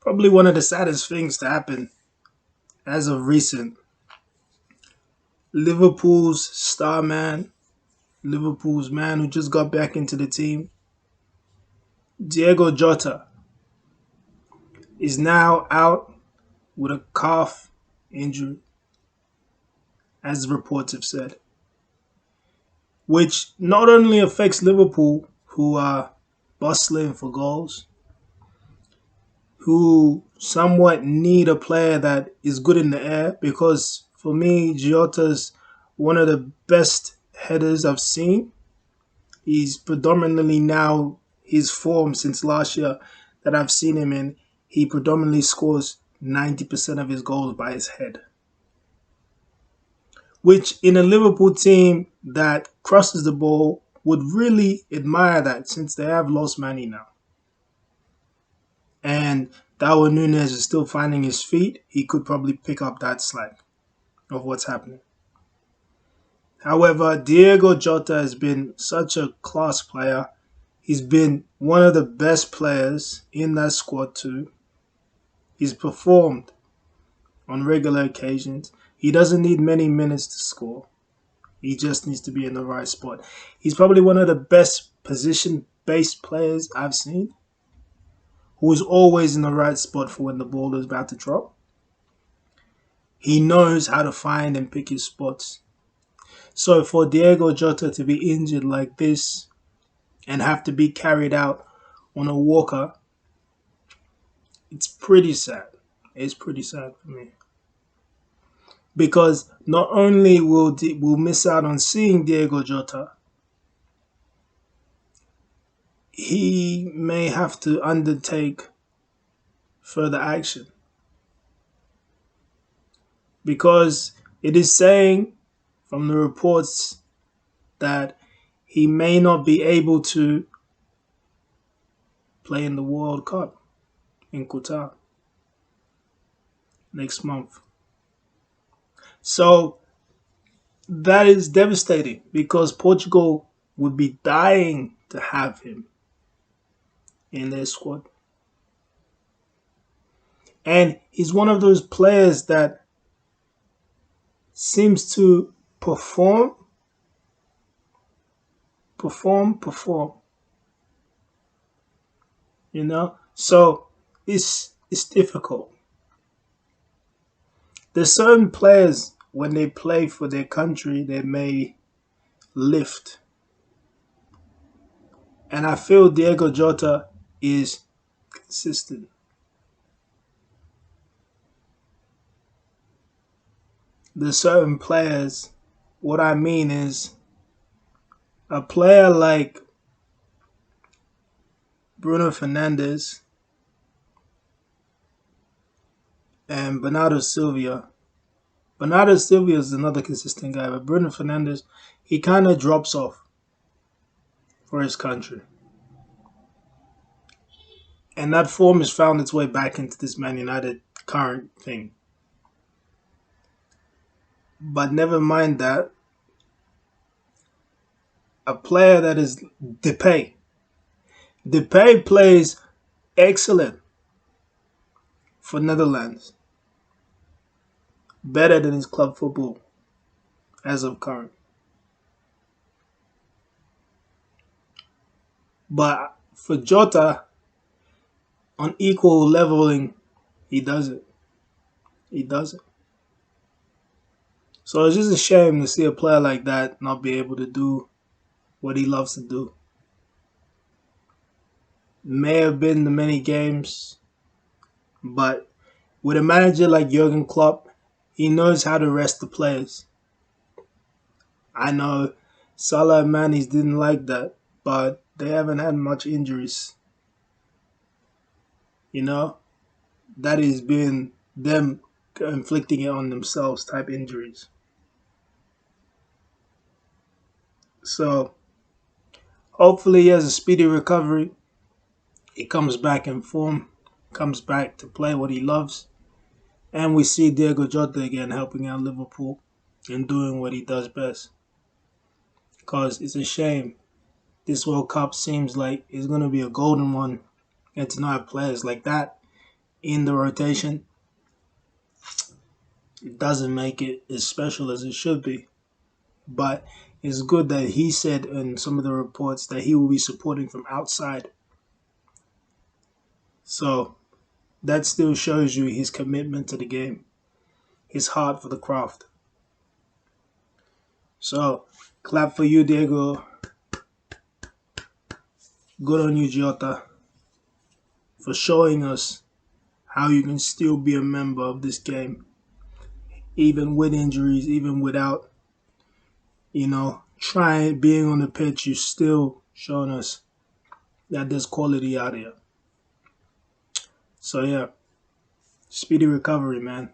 Probably one of the saddest things to happen as of recent. Liverpool's star man, Liverpool's man who just got back into the team, Diego Jota, is now out with a calf injury, as reports have said, which not only affects Liverpool, who are bustling for goals, who somewhat need a player that is good in the air, because for me, Jota's one of the best headers I've seen. He's predominantly now his form since last year that I've seen him in. He predominantly scores 90% of his goals by his head, which in a Liverpool team that crosses the ball would really admire that since they have lost Manny now. And Darwin Nunes is still finding his feet. He could probably pick up that slack of what's happening. However, Diego Jota has been such a class player. He's been one of the best players in that squad too. He's performed on regular occasions. He doesn't need many minutes to score. He just needs to be in the right spot. He's probably one of the best position-based players I've seen, who is always in the right spot for when the ball is about to drop. He knows how to find and pick his spots. So for Diego Jota to be injured like this and have to be carried out on a walker, it's pretty sad. It's pretty sad for me. Because not only will we'll miss out on seeing Diego Jota, he may have to undertake further action. Because it is saying from the reports that he may not be able to play in the World Cup in Qatar next month. So that is devastating because Portugal would be dying to have him in their squad. And he's one of those players that seems to perform. You know? So it's difficult. There's certain players when they play for their country they may lift. And I feel Diego Jota is consistent. There's certain players, what I mean is a player like Bruno Fernandes and Bernardo Silva. Bernardo Silva is another consistent guy, but Bruno Fernandes, he kind of drops off for his country. And that form has found its way back into this Man United current thing. But never mind that. A player that is Depay. Depay plays excellent for Netherlands. Better than his club football as of current. But for Jota, on equal leveling, he does it. He does it. So it's just a shame to see a player like that not be able to do what he loves to do. May have been the many games, but with a manager like Jurgen Klopp, he knows how to rest the players. I know Salah and Manis didn't like that, but they haven't had much injuries. You know, that has been them inflicting it on themselves type injuries. So hopefully he has a speedy recovery. He comes back in form, comes back to play what he loves. And we see Diego Jota again helping out Liverpool and doing what he does best. Because it's a shame. This World Cup seems like it's going to be a golden one. And to not have players like that in the rotation, it doesn't make it as special as it should be. But it's good that he said in some of the reports that he will be supporting from outside. So that still shows you his commitment to the game, his heart for the craft. So clap for you, Diego. Good on you, Jota, for showing us how you can still be a member of this game, even with injuries, even without, trying being on the pitch. You still showing us that there's quality out here. So yeah, speedy recovery, man.